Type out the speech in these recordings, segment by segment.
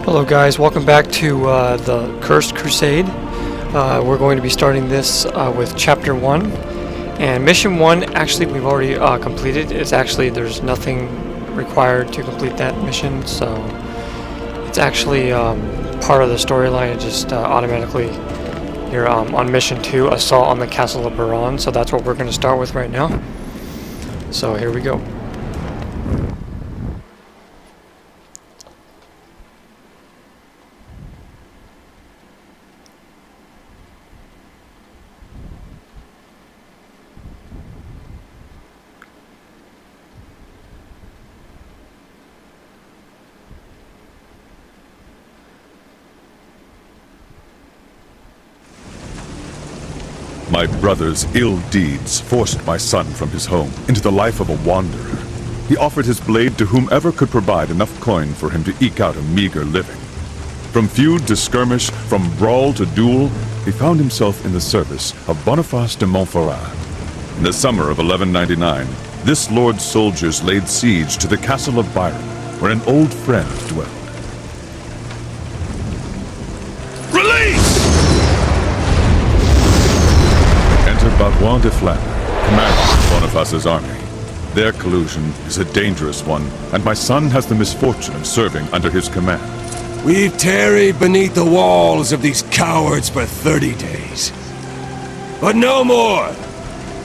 Hello guys, welcome back to the Cursed Crusade. We're going to be starting this with Chapter 1. And Mission 1, actually we've already completed. It's actually, there's nothing required to complete that mission, so it's actually part of the storyline. It just automatically, you're on Mission 2, Assault on the Castle of Baron, so that's what we're going to start with right now. So here we go. My brother's ill deeds forced my son from his home into the life of a wanderer. He offered his blade to whomever could provide enough coin for him to eke out a meager living. From feud to skirmish, from brawl to duel, he found himself in the service of Boniface de Montferrat. In the summer of 1199, this lord's soldiers laid siege to the castle of Byron, where an old friend dwelled. Release! Bavois de Flandre, commander of Boniface's army. Their collusion is a dangerous one, and my son has the misfortune of serving under his command. We've tarried beneath the walls of these cowards for 30 days. But no more!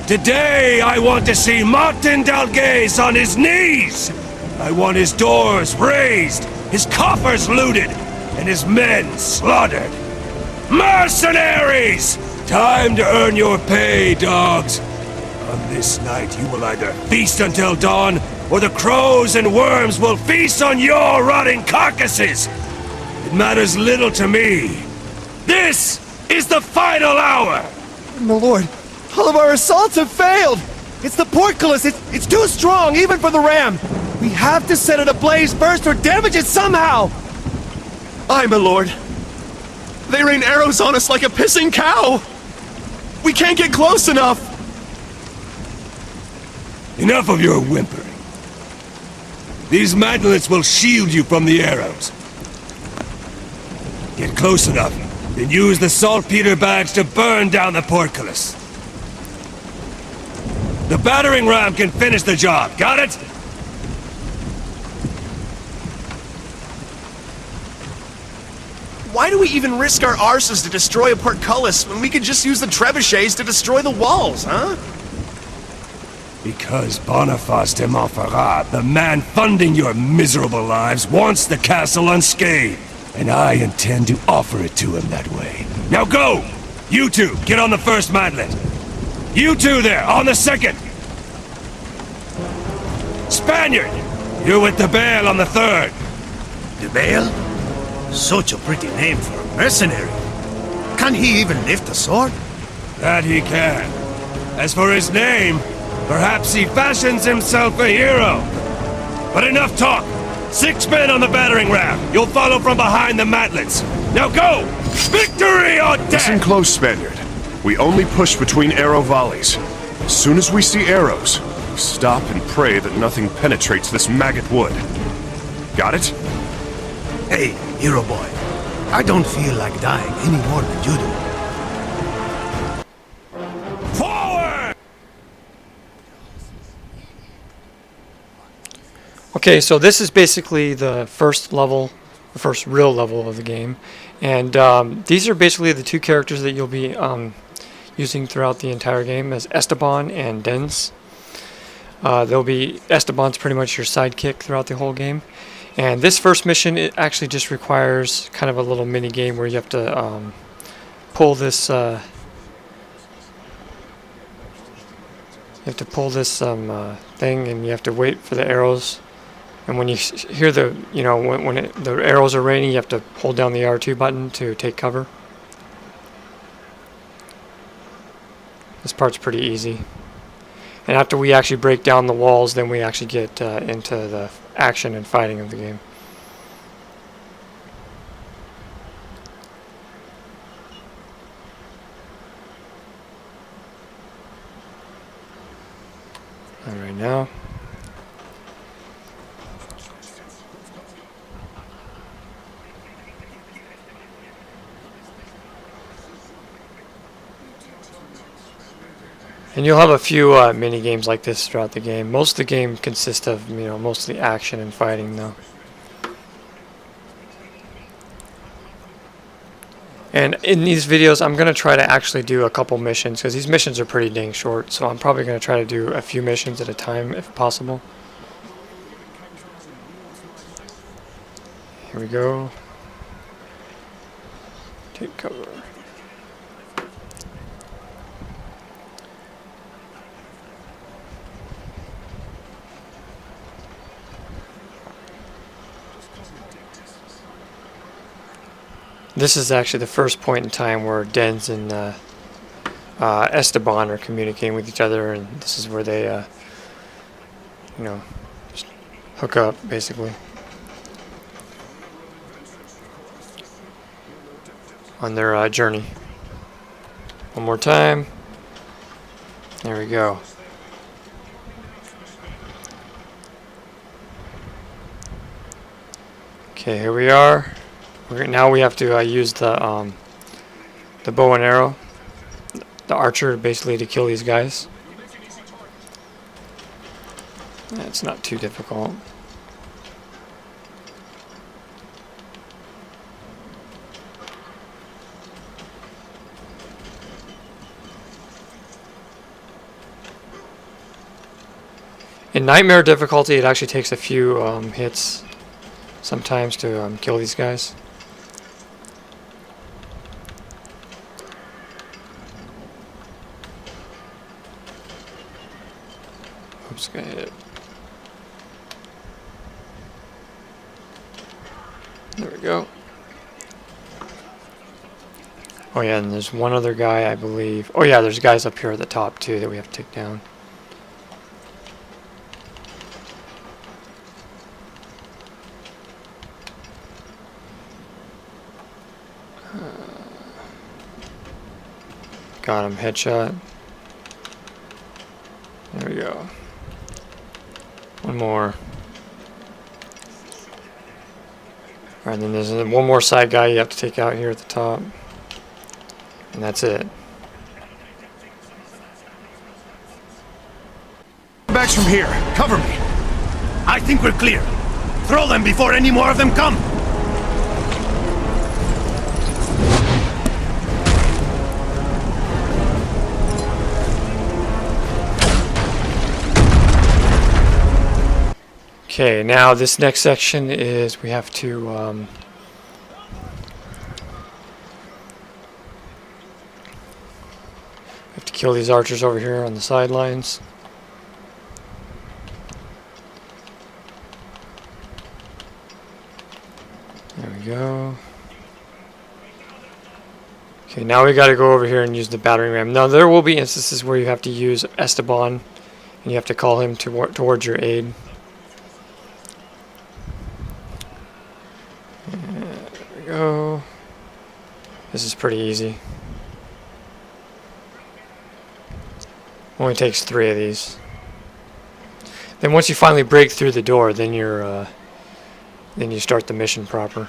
Today I want to see Martin Dalgaze on his knees! I want his doors razed, his coffers looted, and his men slaughtered! Mercenaries! Time to earn your pay, dogs! On this night you will either feast until dawn, or the crows and worms will feast on your rotting carcasses! It matters little to me. This is the final hour! My lord, all of our assaults have failed! It's the portcullis! It's too strong, even for the ram! We have to set it ablaze first or damage it somehow! Aye, my lord. They rain arrows on us like a pissing cow! We can't get close enough! Enough of your whimpering. These mantlets will shield you from the arrows. Get close enough, then use the saltpeter bags to burn down the portcullis. The battering ram can finish the job, got it? Why do we even risk our arses to destroy a portcullis when we could just use the trebuchets to destroy the walls, huh? Because Boniface de Montferrat, the man funding your miserable lives, wants the castle unscathed. And I intend to offer it to him that way. Now go! You two, get on the first mantlet. You two there, on the second. Spaniard, you're with the Bale on the third. The Bale? Such a pretty name for a mercenary. Can he even lift a sword? That he can. As for his name, perhaps he fashions himself a hero. But enough talk. 6 men on the battering ram. You'll follow from behind the mantlets. Now go! Victory or death! Listen close, Spaniard. We only push between arrow volleys. As soon as we see arrows, we stop and pray that nothing penetrates this maggot wood. Got it? Hey, hero boy. I don't feel like dying any more than you do. Forward! Okay, so this is basically the first level, the first real level of the game. And these are basically the two characters that you'll be using throughout the entire game, as Esteban and Dens. Esteban's pretty much your sidekick throughout the whole game. And this first mission, it actually just requires kind of a little mini game where you have to pull this. You have to pull this thing, and you have to wait for the arrows. And when you hear the, when the arrows are raining, you have to hold down the R2 button to take cover. This part's pretty easy. And after we actually break down the walls, then we actually get into the action and fighting of the game. All right, now. And you'll have a few mini games like this throughout the game. Most of the game consists of, you know, mostly action and fighting, though. And in these videos, I'm going to try to actually do a couple missions, because these missions are pretty dang short, so I'm probably going to try to do a few missions at a time, if possible. Here we go. Take cover. This is actually the first point in time where Denz and Esteban are communicating with each other, and this is where they, you know, just hook up, basically. On their journey. One more time. There we go. Okay, here we are. Now we have to use the bow and arrow, the archer, basically to kill these guys. It's not too difficult. In Nightmare difficulty, it actually takes a few hits sometimes to kill these guys. Oops, got hit. There we go. Oh yeah, and there's one other guy, I believe. Oh yeah, there's guys up here at the top too that we have to take down. Got him, headshot. There we go. One more. Alright, then there's one more side guy you have to take out here at the top. And that's it. Backs from here. Cover me. I think we're clear. Throw them before any more of them come. Okay, now this next section is we have to kill these archers over here on the sidelines. There we go. Okay, now we got to go over here and use the battering ram. Now there will be instances where you have to use Esteban and you have to call him towards your aid. Go. This is pretty easy. Only takes 3 of these. Then once you finally break through the door, then you start the mission proper.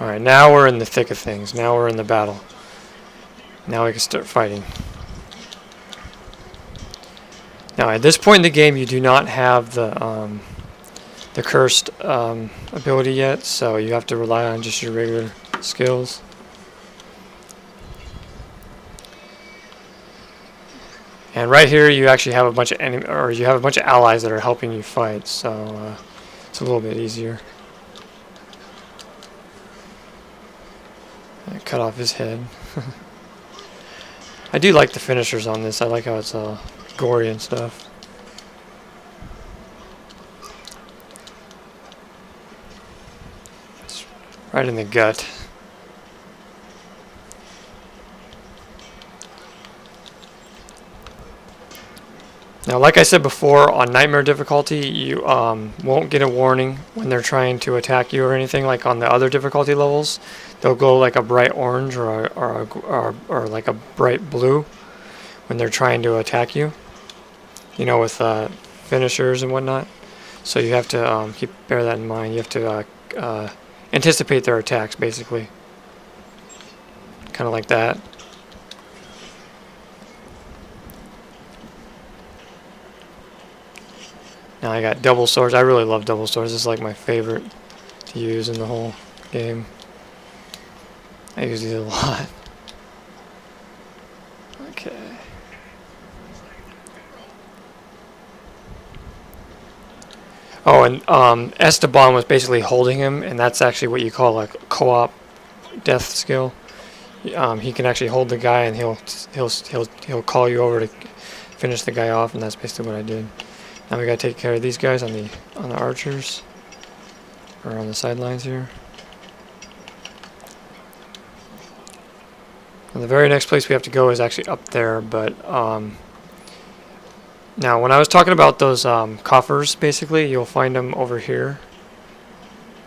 Alright, now we're in the thick of things. Now we're in the battle. Now we can start fighting. Now at this point in the game, you do not have the cursed ability yet, so you have to rely on just your regular skills. And right here, you actually have a bunch of allies that are helping you fight, so it's a little bit easier. I cut off his head. I do like the finishers on this. I like how it's gory and stuff. It's right in the gut. Now, like I said before, on Nightmare difficulty, you won't get a warning when they're trying to attack you or anything. Like on the other difficulty levels, they'll go like a bright orange or like a bright blue when they're trying to attack you. You know, with finishers and whatnot. So you have to bear that in mind. You have to anticipate their attacks, basically. kind of like that. Now I got double swords. I really love double swords. This is like my favorite to use in the whole game. I use these a lot. Okay. Oh, and Esteban was basically holding him, and that's actually what you call a co-op death skill. He can actually hold the guy, and he'll call you over to finish the guy off, and that's basically what I did. Now we gotta take care of these guys on the archers, or on the sidelines here. And the very next place we have to go is actually up there, but now when I was talking about those coffers, basically you'll find them over here.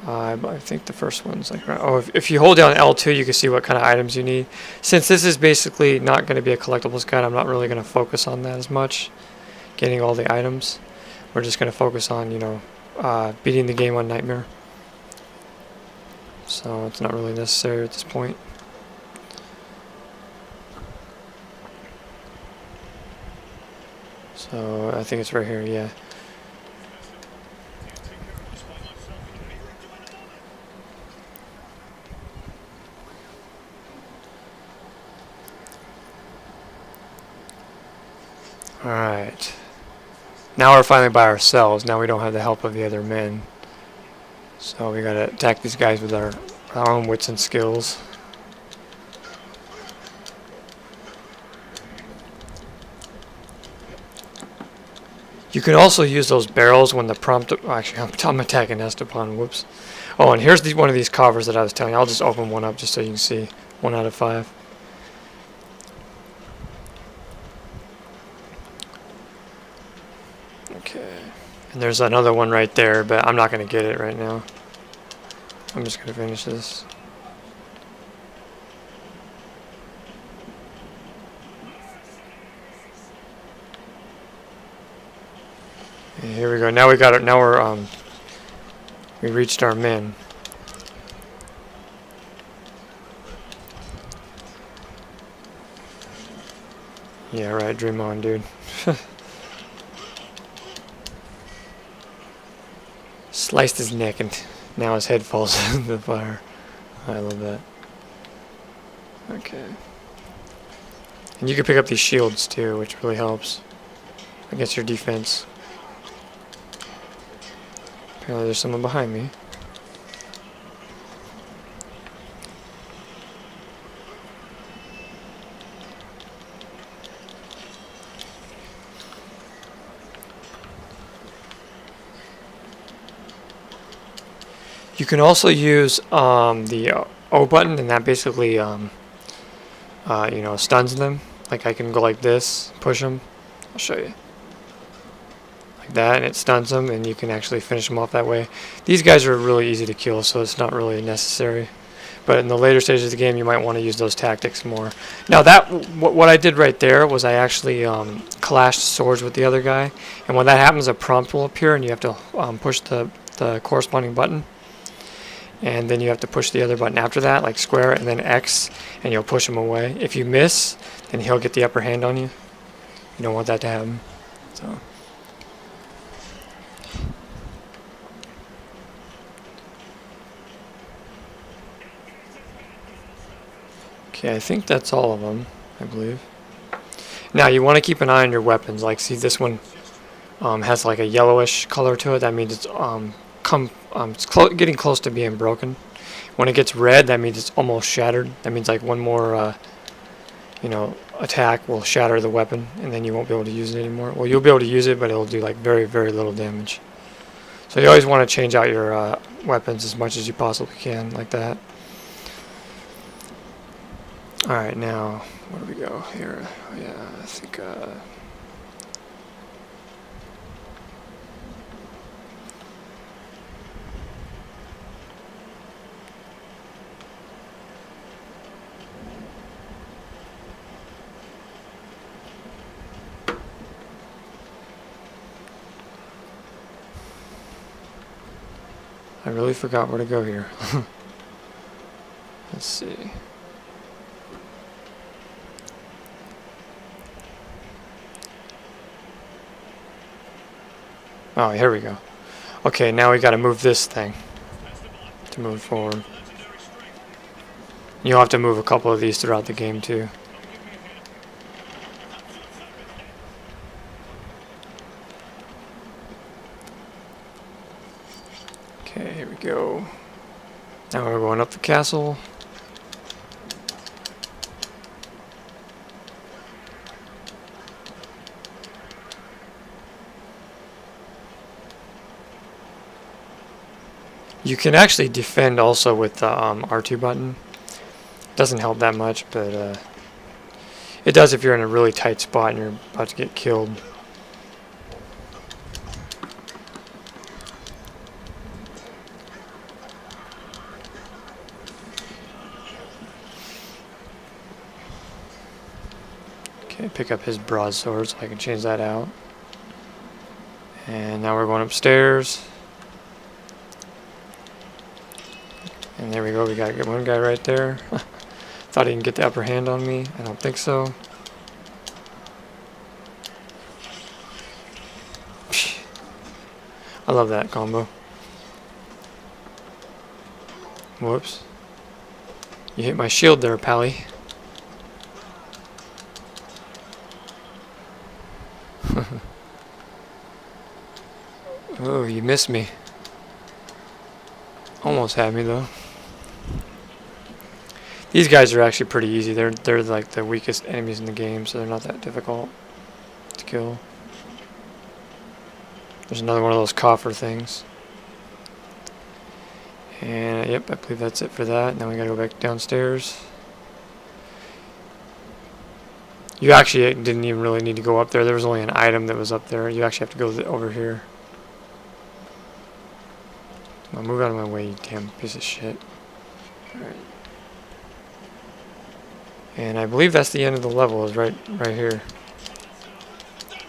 I think the first one's like, oh, if you hold down L2, you can see what kind of items you need. Since this is basically not going to be a collectibles guide, I'm not really going to focus on that as much, getting all the items. We're just going to focus on, you know, beating the game on Nightmare. So it's not really necessary at this point. So I think it's right here, yeah. Alright. Now we're finally by ourselves. Now we don't have the help of the other men. So we gotta attack these guys with our own wits and skills. You can also use those barrels when the prompt... Oh, actually, I'm attacking Esteban. Whoops. Oh, and here's one of these coffers that I was telling you. I'll just open one up just so you can see. 1 out of 5. Okay. And there's another one right there, but I'm not going to get it right now. I'm just going to finish this. And here we go. Now we got it. Now we reached our men. Yeah, right. Dream on, dude. Sliced his neck and now his head falls in the fire. I love that. Okay. And you can pick up these shields too, which really helps against your defense. Apparently there's someone behind me. You can also use the O button, and that basically, you know, stuns them. Like I can go like this, push them. I'll show you. Like that, and it stuns them, and you can actually finish them off that way. These guys are really easy to kill, so it's not really necessary. But in the later stages of the game, you might want to use those tactics more. Now that what I did right there was I actually clashed swords with the other guy, and when that happens, a prompt will appear, and you have to push the corresponding button. And then you have to push the other button after that, like square and then X, and you'll push him away. If you miss, then he'll get the upper hand on you. You don't want that to happen. So. Okay, I think that's all of them, I believe. Now you want to keep an eye on your weapons. Like, see, this one has like a yellowish color to it. That means it's it's getting close to being broken. When it gets red, that means it's almost shattered. That means like one more, you know, attack will shatter the weapon, and then you won't be able to use it anymore. Well, you'll be able to use it, but it'll do like very, very little damage. So you always want to change out your weapons as much as you possibly can, like that. All right, now where do we go here? Oh, yeah, I think. I really forgot where to go here. Let's see. Oh, here we go. Okay, now we gotta move this thing to move forward. You'll have to move a couple of these throughout the game too. Okay, here we go. Now we're going up the castle. You can actually defend also with the R2 button. Doesn't help that much, but it does if you're in a really tight spot and you're about to get killed. Okay, pick up his broadsword so I can change that out. And now we're going upstairs. And there we go, we got one guy right there. Thought he can get the upper hand on me. I don't think so. I love that combo. Whoops. You hit my shield there, Pally. Oh, you missed me. Almost had me though. These guys are actually pretty easy. They're like the weakest enemies in the game, so they're not that difficult to kill. There's another one of those coffer things. And yep, I believe that's it for that. Now we gotta go back downstairs. You actually didn't even really need to go up there. There was only an item that was up there. You actually have to go over here. Come on, move out of my way, you damn piece of shit. Alright. And I believe that's the end of the level, is right here.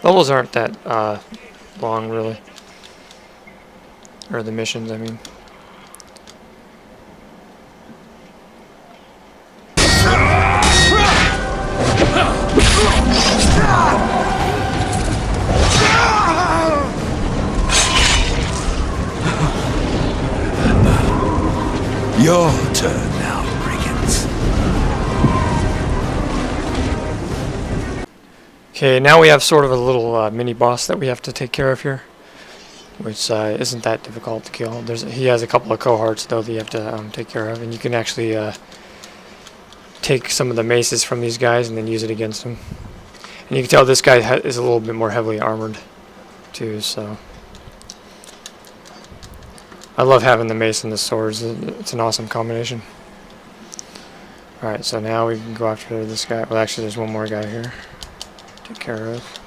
Levels aren't that long, really. Or the missions, I mean. Your turn now, brigands. Okay, now we have sort of a little mini boss that we have to take care of here, which isn't that difficult to kill. He has a couple of cohorts though that you have to take care of, and you can actually take some of the maces from these guys and then use it against them. And you can tell this guy is a little bit more heavily armored too, so I love having the mace and the swords. It's an awesome combination. Alright, so now we can go after this guy. Well, actually there's one more guy here. Take care of.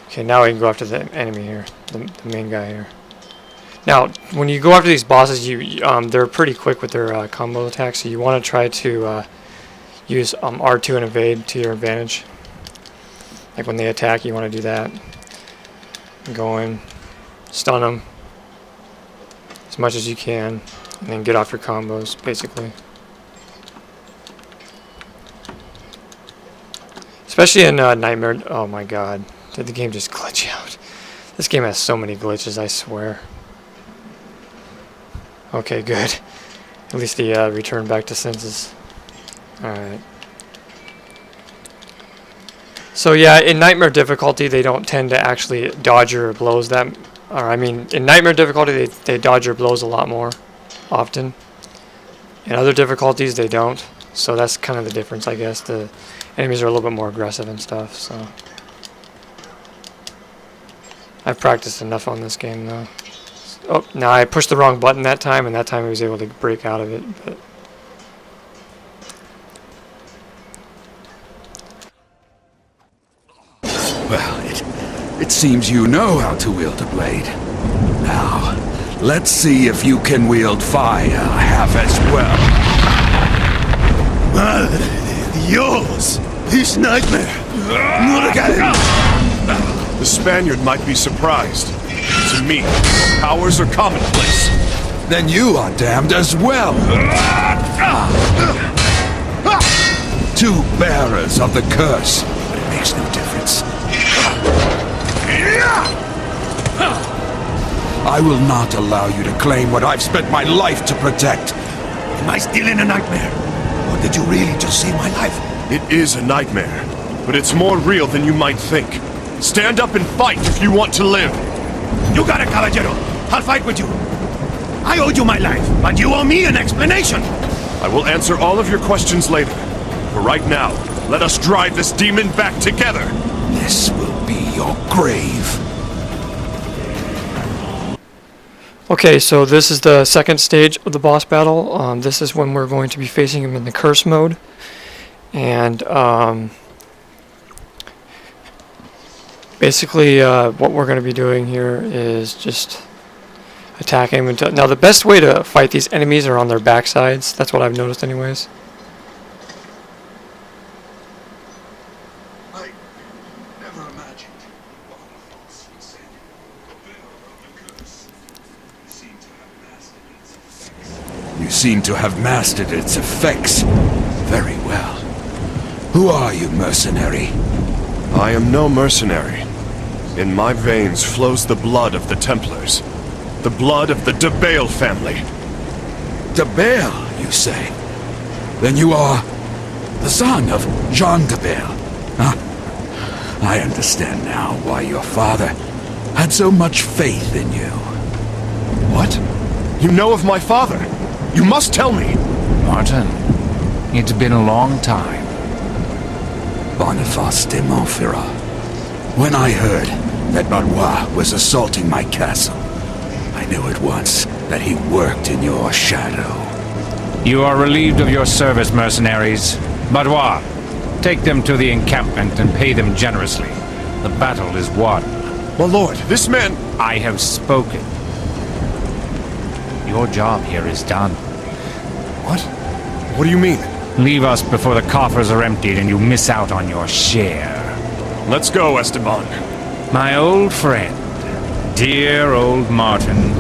Okay, now we can go after the enemy here, the main guy here. Now, when you go after these bosses, they're pretty quick with their combo attacks, so you want to try to use R2 and evade to your advantage. Like when they attack, you want to do that. Go in, stun them as much as you can, and then get off your combos, basically. Especially in Nightmare. Oh my god. Did the game just glitch out? This game has so many glitches, I swear. Okay, good. At least he returned back to senses. Alright. So yeah, in Nightmare difficulty, they don't tend to actually dodge your blows that... Or I mean, in Nightmare difficulty, they dodge your blows a lot more often. In other difficulties, they don't. So that's kind of the difference, I guess. The enemies are a little bit more aggressive and stuff, so... I've practiced enough on this game, though. Oh, now I pushed the wrong button that time, and that time I was able to break out of it, but... Well, it seems you know how to wield a blade. Now, let's see if you can wield fire half as well. Yours! This nightmare! Not again! The Spaniard might be surprised. To me, powers are commonplace. Then you are damned as well. Two bearers of the curse, but it makes no difference. I will not allow you to claim what I've spent my life to protect. Am I still in a nightmare? Or did you really just save my life? It is a nightmare, but it's more real than you might think. Stand up and fight if you want to live. You got it, Caballero. I'll fight with you. I owed you my life, but you owe me an explanation. I will answer all of your questions later. For right now, let us drive this demon back together. This will be your grave. Okay, so this is the second stage of the boss battle. This is when we're going to be facing him in the curse mode. And basically what we're going to be doing here is just attacking him. Now the best way to fight these enemies are on their backsides. That's what I've noticed anyways. I never imagined what Atlus would say. You seem to have mastered its effects. Very well. Who are you, mercenary? I am no mercenary. In my veins flows the blood of the Templars. The blood of the de Bale family. De Bale, you say? Then you are the son of Jean de Bale, huh? I understand now why your father had so much faith in you. What? You know of my father? You must tell me! Martin, it's been a long time. Boniface de Montferrat. When I heard that Valois was assaulting my castle, I knew at once that he worked in your shadow. You are relieved of your service, mercenaries. Valois, take them to the encampment and pay them generously. The battle is won. My lord, this man... I have spoken. Your job here is done. What? What do you mean? Leave us before the coffers are emptied and you miss out on your share. Let's go, Esteban. My old friend, dear old Martin.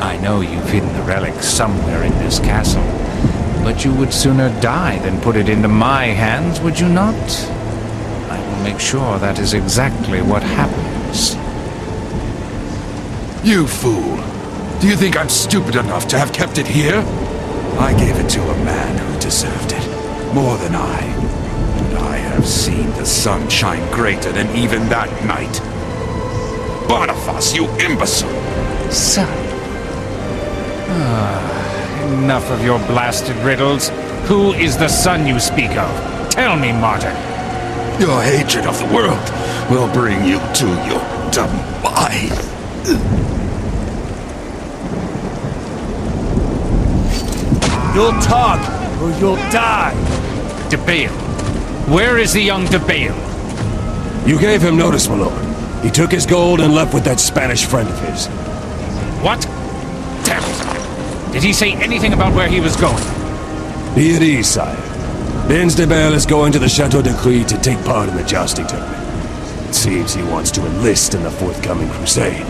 I know you've hidden the relic somewhere in this castle, but you would sooner die than put it into my hands, would you not? I will make sure that is exactly what happens. You fool! Do you think I'm stupid enough to have kept it here? I gave it to a man who deserved it, more than I. And I have seen the sun shine greater than even that night. Boniface, you imbecile! Son. Enough of your blasted riddles. Who is the son you speak of? Tell me, Martin. Your hatred of the world will bring you to your demise. You'll talk, or you'll die. De Bale. Where is the young De Bale? You gave him notice, my lord. He took his gold and left with that Spanish friend of his. What? Damn it. Did he say anything about where he was going? Be at ease, sire. Vince de Bale is going to the Chateau de Crie to take part in the jousting tournament. It seems he wants to enlist in the forthcoming Crusade.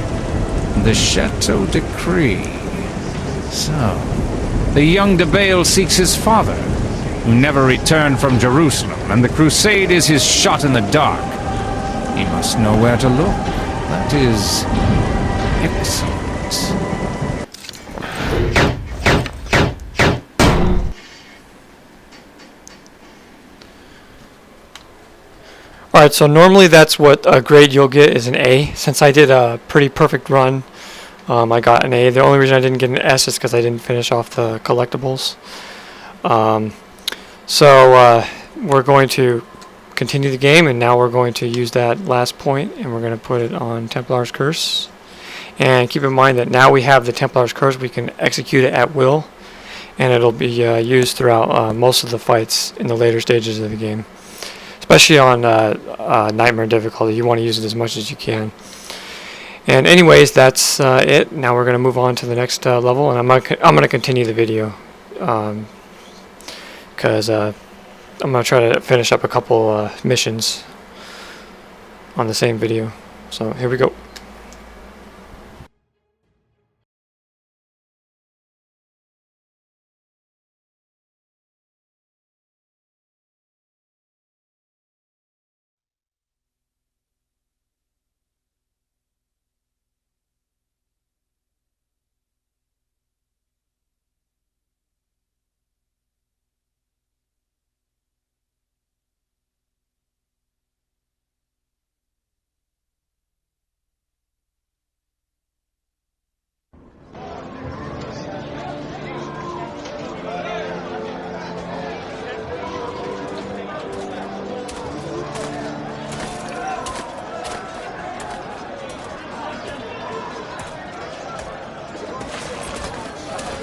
The Chateau de Crie. So, the young De Bale seeks his father, who never returned from Jerusalem, and the Crusade is his shot in the dark. He must know where to look. That is excellent. Alright, so normally that's what grade you'll get is an A. Since I did a pretty perfect run, I got an A. The only reason I didn't get an S is because I didn't finish off the collectibles. So we're going to continue the game, and now we're going to use that last point, and we're going to put it on Templar's Curse. And keep in mind that now we have the Templar's Curse, we can execute it at will, and it'll be used throughout most of the fights in the later stages of the game. Especially on Nightmare difficulty, you want to use it as much as you can. And anyways, that's it. Now we're going to move on to the next level, and I'm going to continue the video because I'm going to try to finish up a couple missions on the same video. So here we go.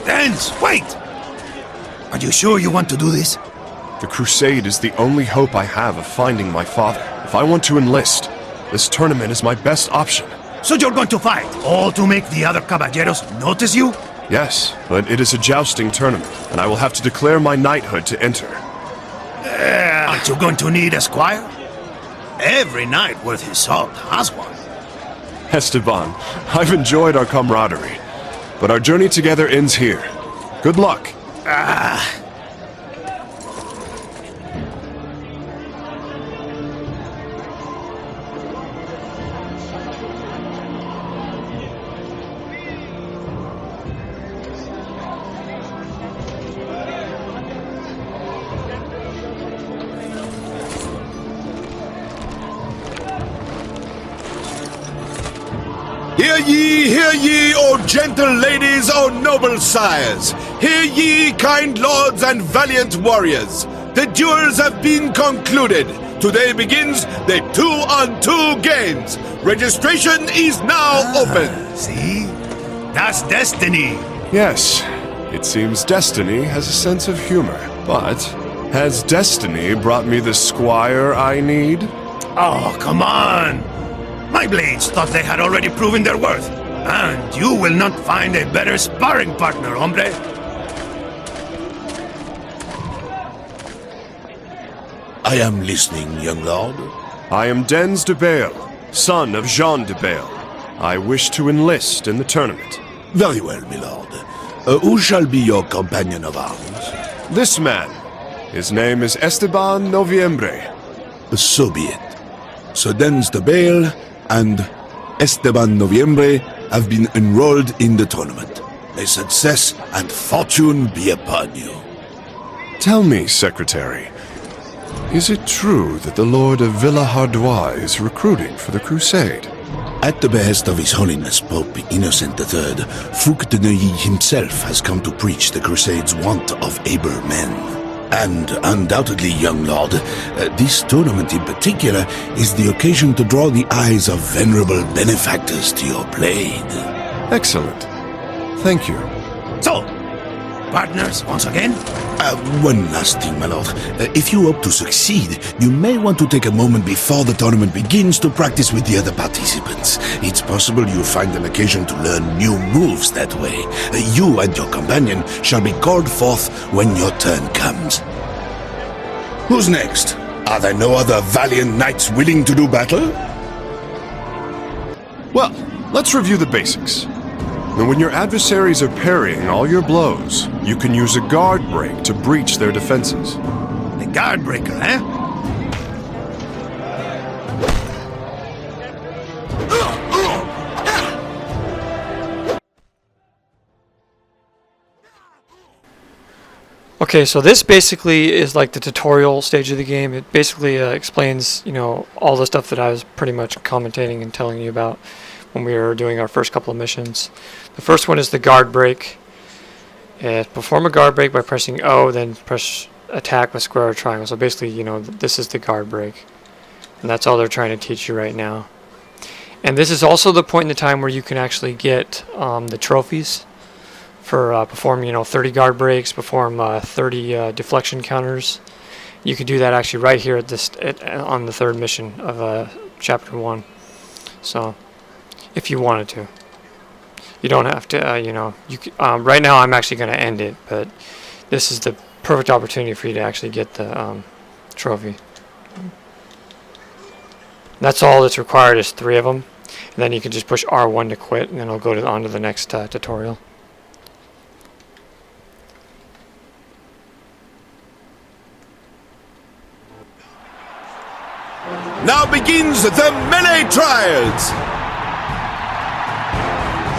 Dance, wait! Are you sure you want to do this? The Crusade is the only hope I have of finding my father. If I want to enlist, this tournament is my best option. So you're going to fight, all to make the other caballeros notice you? Yes, but it is a jousting tournament, and I will have to declare my knighthood to enter. Aren't you going to need a squire? Every knight worth his salt has one. Esteban, I've enjoyed our camaraderie, but our journey together ends here. Good luck. Hear ye, O gentle ladies, O noble sires! Hear ye, kind lords and valiant warriors! The duels have been concluded. Today begins the 2-on-2 games. Registration is now open. See? That's destiny. Yes, it seems destiny has a sense of humor. But has destiny brought me the squire I need? Oh, come on! My blades thought they had already proven their worth. And you will not find a better sparring partner, hombre. I am listening, young lord. I am Dens de Bale, son of Jean de Bale. I wish to enlist in the tournament. Very well, my lord. Who shall be your companion of arms? This man. His name is Esteban Noviembre. So be it. So Dens de Bale and Esteban Noviembre have been enrolled in the tournament. May success and fortune be upon you. Tell me, Secretary, is it true that the Lord of Villa-Hardois is recruiting for the Crusade? At the behest of His Holiness Pope Innocent III, Fouque de Neuilly himself has come to preach the Crusade's want of able men. And undoubtedly, young lord, this tournament in particular is the occasion to draw the eyes of venerable benefactors to your blade. Excellent. Thank you. So, partners once again? One last thing, my lord. If you hope to succeed, you may want to take a moment before the tournament begins to practice with the other participants. It's possible you'll find an occasion to learn new moves that way. You and your companion shall be called forth when your turn comes. Who's next? Are there no other valiant knights willing to do battle? Well, let's review the basics. And when your adversaries are parrying all your blows, you can use a guard break to breach their defenses. The guard breaker, eh? Okay, so this basically is like the tutorial stage of the game. It basically explains, all the stuff that I was pretty much commentating and telling you about when we were doing our first couple of missions. The first one is the guard break. Perform a guard break by pressing O, then press attack with square or triangle. So basically, this is the guard break. And that's all they're trying to teach you right now. And this is also the point in the time where you can actually get the trophies for perform 30 guard breaks, perform 30 deflection counters. You could do that actually right here on the third mission of chapter 1. So if you wanted to, you don't have to. Right now I'm actually going to end it, but this is the perfect opportunity for you to actually get the trophy. That's all that's required is 3 of them, and then you can just push R1 to quit, and then it'll go on to the next tutorial. Now begins the melee trials!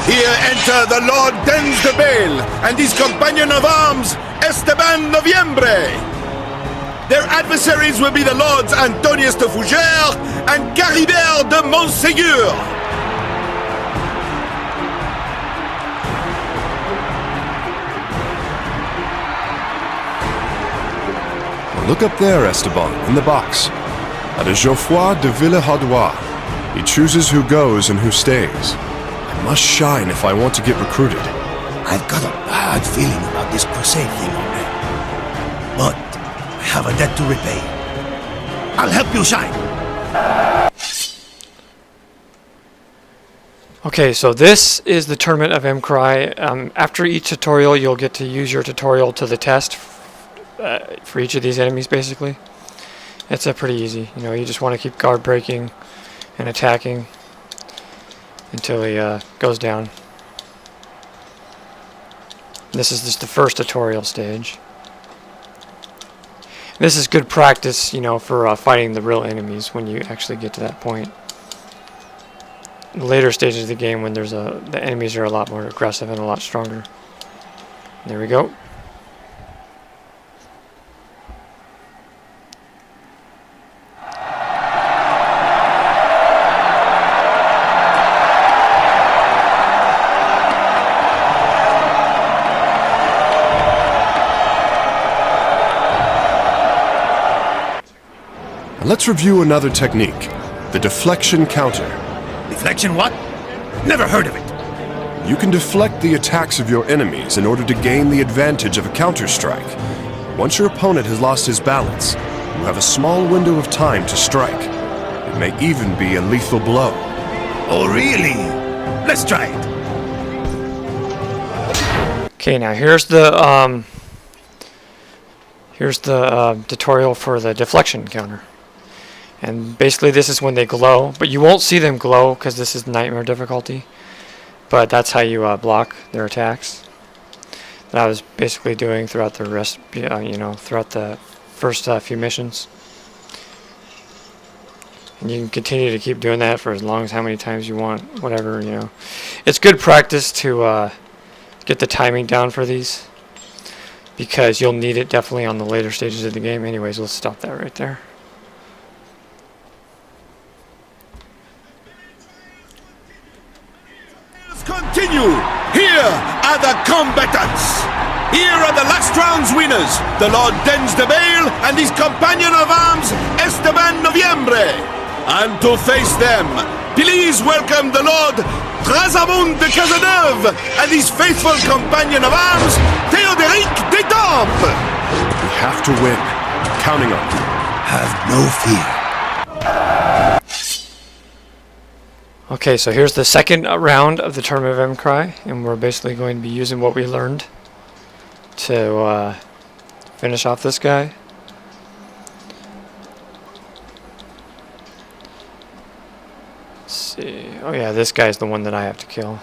Here enter the Lord Dens de Bale and his companion of arms, Esteban Noviembre. Their adversaries will be the Lords Antonius de Fougère and Caribert de Montségur. Look up there, Esteban, in the box. That is Geoffroy de Villa-Hardois. He chooses who goes and who stays. I must shine if I want to get recruited. I've got a bad feeling about this Crusade thing, hombre. But I have a debt to repay. I'll help you shine. Okay, so this is the Tournament of Mcry. After each tutorial, you'll get to use your tutorial to the test for each of these enemies, basically. It's pretty easy. You know, you just want to keep guard breaking and attacking until he goes down. This is just the first tutorial stage. This is good practice, you know, for fighting the real enemies when you actually get to that point. In the later stages of the game, when there's the enemies are a lot more aggressive and a lot stronger. There we go. Let's review another technique, the deflection counter. Deflection what? Never heard of it. You can deflect the attacks of your enemies in order to gain the advantage of a counter-strike. Once your opponent has lost his balance, you have a small window of time to strike. It may even be a lethal blow. Oh, really? Let's try it. Okay, now here's the tutorial for the deflection counter. And basically this is when they glow, but you won't see them glow because this is nightmare difficulty. But that's how you block their attacks. That I was basically doing throughout the rest, you know, throughout the first few missions. And you can continue to keep doing that for as long as how many times you want, whatever, you know. It's good practice to get the timing down for these, because you'll need it definitely on the later stages of the game. Anyways, let's stop that right there. Continue! Here are the combatants! Here are the last round's winners, the Lord Dens de Bale and his companion of arms, Esteban Noviembre. And to face them, please welcome the Lord Trasamund de Cazeneuve and his faithful companion of arms, Théodéric Detombe. We have to win. I'm counting on you. Have no fear. Okay, so here's the second round of the Tournament of Mcry, and we're basically going to be using what we learned to finish off this guy. Let's see. Oh yeah, this guy's the one that I have to kill.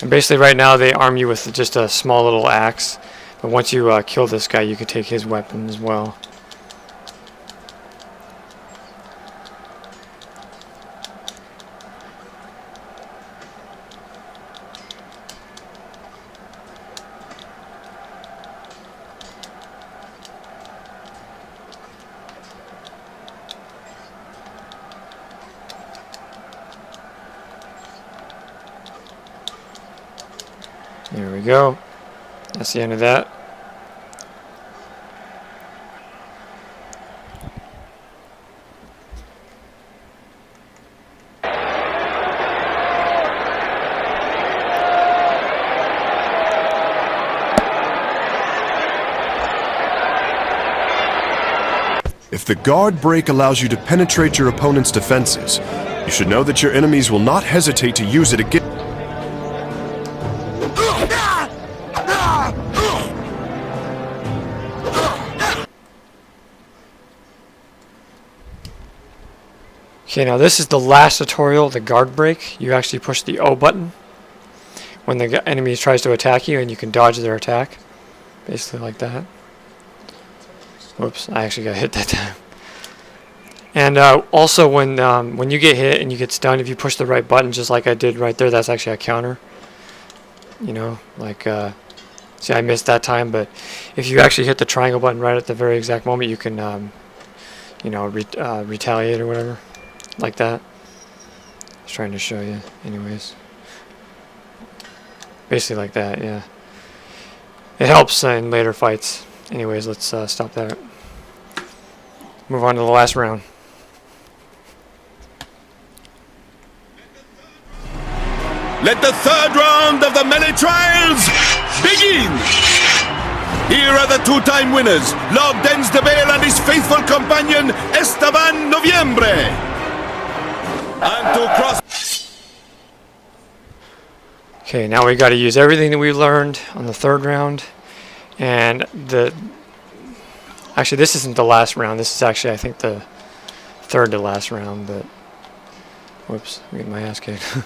And basically right now they arm you with just a small little axe, but once you kill this guy, you can take his weapon as well. There we go. That's the end of that. If the guard break allows you to penetrate your opponent's defenses, you should know that your enemies will not hesitate to use it again. Okay, now this is the last tutorial, the guard break. You actually push the O button when the enemy tries to attack you, and you can dodge their attack. Basically like that. Whoops, I actually got hit that time. And also when you get hit and you get stunned, if you push the right button, just like I did right there, that's actually a counter. You know, like, see, I missed that time, but if you actually hit the triangle button right at the very exact moment, you can, you know, retaliate or whatever. Like that. I was trying to show you, anyways. Basically like that, yeah. It helps in later fights. Anyways, let's stop that. Move on to the last round. let the third round of the melee trials begin! Here are the two-time winners, Lord Dens de Bale and his faithful companion, Esteban Noviembre. And to cross... Okay, now we got to use everything that we learned on the third round. And actually, this isn't the last round. This is actually, I think, the third to last round, but... Whoops, I get my ass kicked.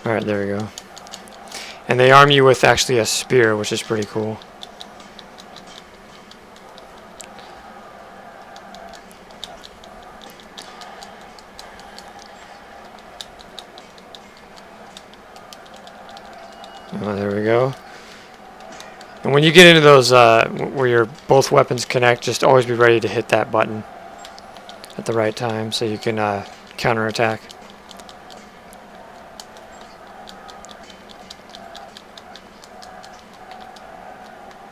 Alright, there we go. And they arm you with actually a spear, which is pretty cool. Oh, there we go. And when you get into those where your both weapons connect, just always be ready to hit that button at the right time so you can counterattack.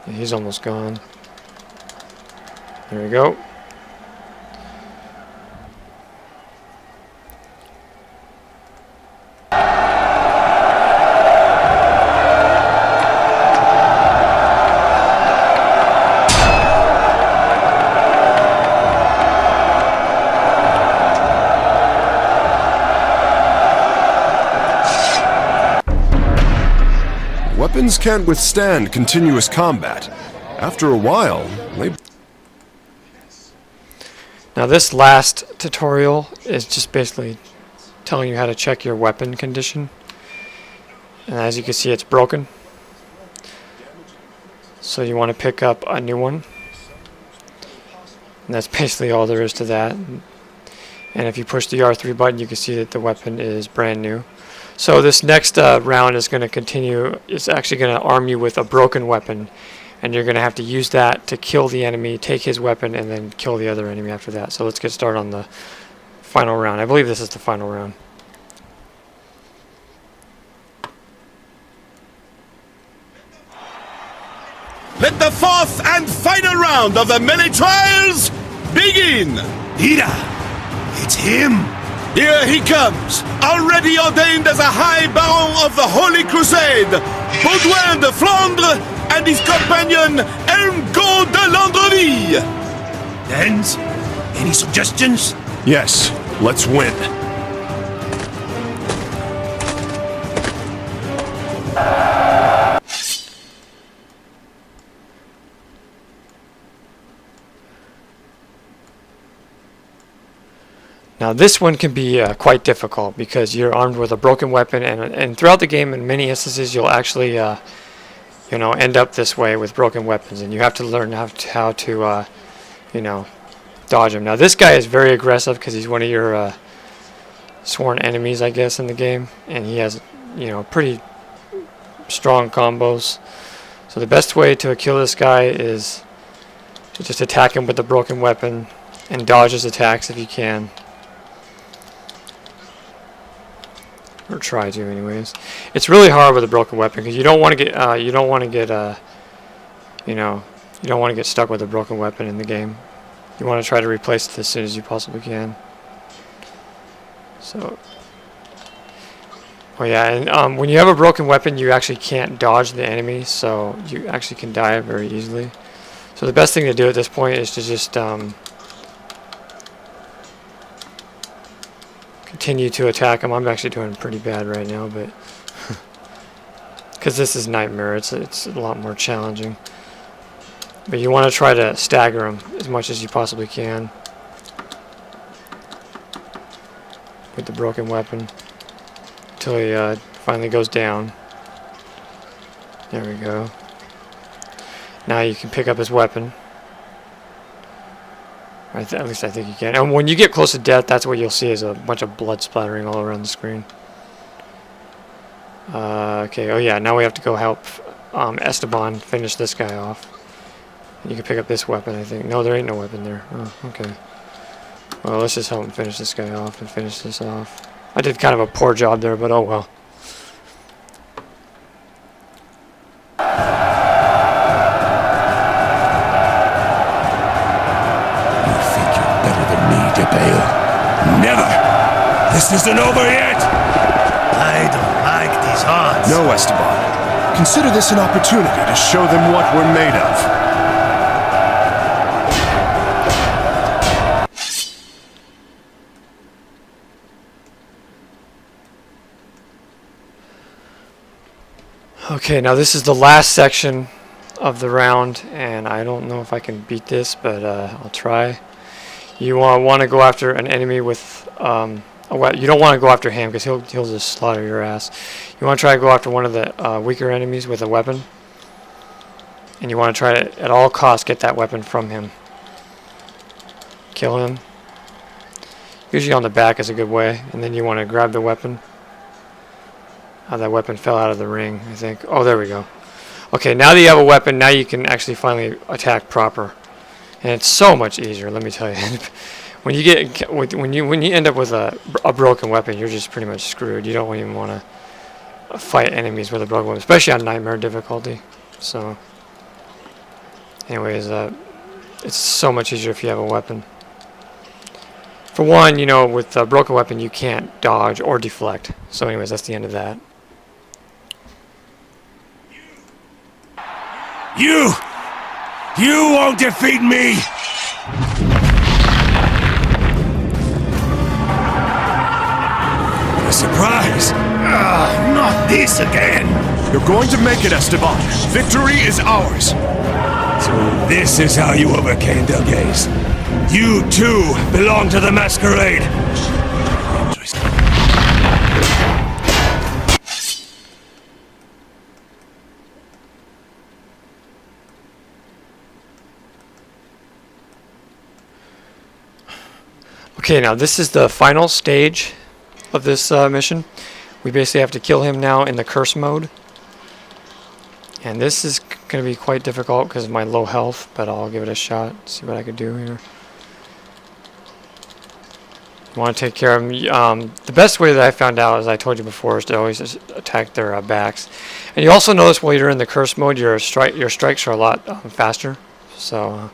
Yeah, he's almost gone. There we go. Weapons can't withstand continuous combat. After a while, they... Now this last tutorial is just basically telling you how to check your weapon condition. And as you can see, it's broken. So you want to pick up a new one. And that's basically all there is to that. And if you push the R3 button, you can see that the weapon is brand new. So this next round is going to continue. It's actually going to arm you with a broken weapon, and you're going to have to use that to kill the enemy, take his weapon, and then kill the other enemy after that. So let's get started on the final round. I believe this is the final round. Let the fourth and final round of the melee trials begin! Ida! It's him! Here he comes, already ordained as a High Baron of the Holy Crusade, Baudouin de Flandre and his companion Elmgo de Landreville. Dens, any suggestions? Yes, let's win. Now this one can be quite difficult because you're armed with a broken weapon, and throughout the game in many instances you'll actually you know, end up this way with broken weapons, and you have to learn how to you know, dodge them. Now this guy is very aggressive because he's one of your sworn enemies, I guess, in the game, and he has, you know, pretty strong combos. So the best way to kill this guy is to just attack him with the broken weapon and dodge his attacks if you can. Or try to, anyways. It's really hard with a broken weapon because you don't want to get you don't want to get stuck with a broken weapon in the game. You want to try to replace it as soon as you possibly can. So, oh yeah, and when you have a broken weapon, you actually can't dodge the enemy, so you actually can die very easily. So the best thing to do at this point is to just continue to attack him. I'm actually doing pretty bad right now, but because this is Nightmare, it's a lot more challenging. But you want to try to stagger him as much as you possibly can with the broken weapon until he finally goes down. There we go. Now you can pick up his weapon. At least I think you can. And when you get close to death, that's what you'll see is a bunch of blood splattering all around the screen. Okay, oh yeah, now we have to go help Esteban finish this guy off. You can pick up this weapon, I think. No, there ain't no weapon there. Oh, okay. Well, let's just help him finish this guy off and finish this off. I did kind of a poor job there, but oh well. Never! This isn't over yet! I don't like these odds. No, Esteban. Consider this an opportunity to show them what we're made of. Okay, now this is the last section of the round, and I don't know if I can beat this, but I'll try. You want to go after an enemy with you don't want to go after him because he'll just slaughter your ass. You want to try to go after one of the weaker enemies with a weapon, and you want to try to at all costs get that weapon from him. Kill him. Usually on the back is a good way, and then you want to grab the weapon. That weapon fell out of the ring, I think. Oh, there we go. Okay, now that you have a weapon, now you can actually finally attack proper, and it's so much easier. Let me tell you, when you end up with a broken weapon, you're just pretty much screwed. You don't even want to fight enemies with a broken weapon, especially on nightmare difficulty. So, anyways, it's so much easier if you have a weapon. For one, you know, with a broken weapon, you can't dodge or deflect. So, anyways, that's the end of that. You won't defeat me! What a surprise! Not this again! You're going to make it, Esteban. Victory is ours. So this is how you overcame Delgaze. You too belong to the masquerade. Okay, now this is the final stage of this mission. We basically have to kill him now in the curse mode. And this is going to be quite difficult because of my low health, but I'll give it a shot, see what I can do here. You want to take care of them. The best way that I found out, as I told you before, is to always attack their backs. And you also notice while you're in the curse mode, your strikes are a lot faster. So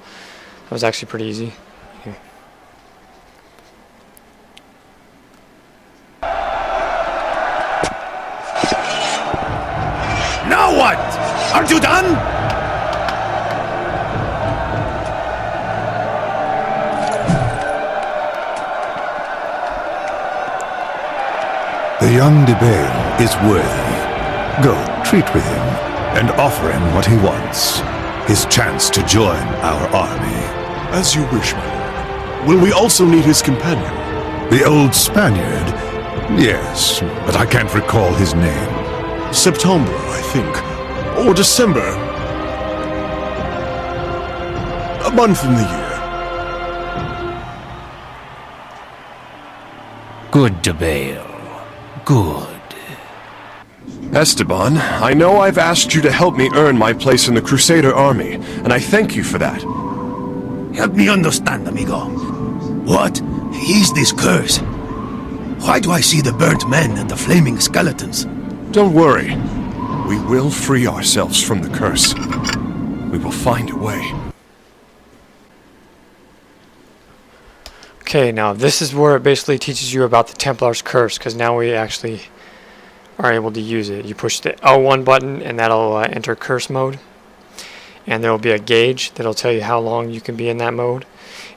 that was actually pretty easy. Now what? Aren't you done? The young DeBale is worthy. Go, treat with him, and offer him what he wants. His chance to join our army. As you wish, my lord. Will we also need his companion? The old Spaniard? Yes, but I can't recall his name. September, I think. Or December. A month in the year. Good, DeBale. Good. Esteban, I know I've asked you to help me earn my place in the Crusader army, and I thank you for that. Help me understand, amigo. What is this curse? Why do I see the burnt men and the flaming skeletons? Don't worry. We will free ourselves from the curse. We will find a way. Okay, now this is where it basically teaches you about the Templar's curse, because now we actually are able to use it. You push the L1 button and that'll enter curse mode, and there will be a gauge that'll tell you how long you can be in that mode.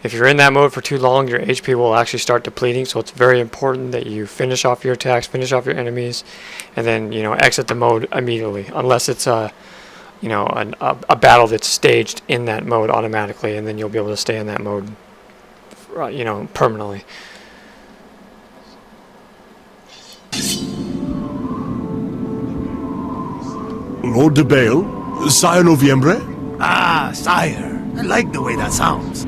If you're in that mode for too long, your HP will actually start depleting, so it's very important that you finish off your attacks, finish off your enemies, and then, you know, exit the mode immediately, unless it's a battle that's staged in that mode automatically, and then you'll be able to stay in that mode, you know, permanently. Lord DeBale? Sire Noviembre? Ah, sire. I like the way that sounds.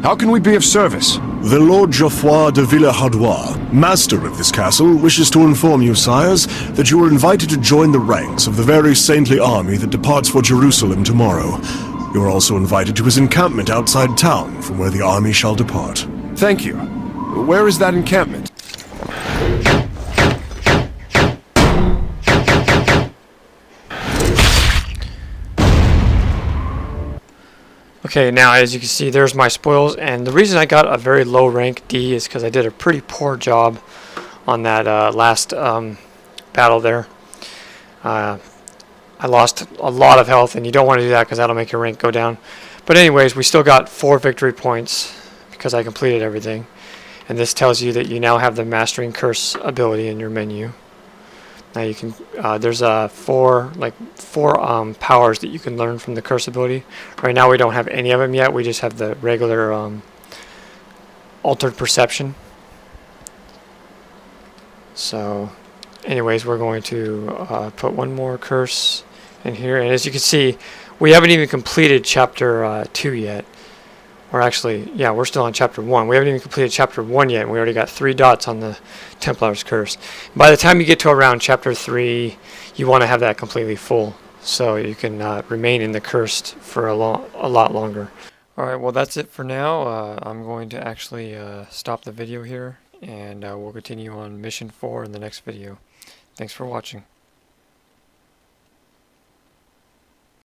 How can we be of service? The Lord Geoffroy de Villehardouin, master of this castle, wishes to inform you, sires, that you are invited to join the ranks of the very saintly army that departs for Jerusalem tomorrow. You are also invited to his encampment outside town, from where the army shall depart. Thank you. Where is that encampment? Okay, now as you can see, there's my spoils, and the reason I got a very low rank D is because I did a pretty poor job on that last battle there. I lost a lot of health, and you don't want to do that because that'll make your rank go down. But anyways, we still got 4 victory points because I completed everything. And this tells you that you now have the Mastering Curse ability in your menu. Now you can, there's four powers that you can learn from the Curse ability. Right now we don't have any of them yet. We just have the regular Altered Perception. So, anyways, we're going to put one more curse in here. And as you can see, we haven't even completed Chapter 2 yet. Or actually, yeah, we're still on Chapter 1. We haven't even completed Chapter 1 yet, and we already got 3 dots on the Templar's Curse. By the time you get to around Chapter 3, you want to have that completely full, so you can remain in the Cursed for a lot longer. Alright, well that's it for now. I'm going to actually stop the video here, and we'll continue on Mission 4 in the next video. Thanks for watching.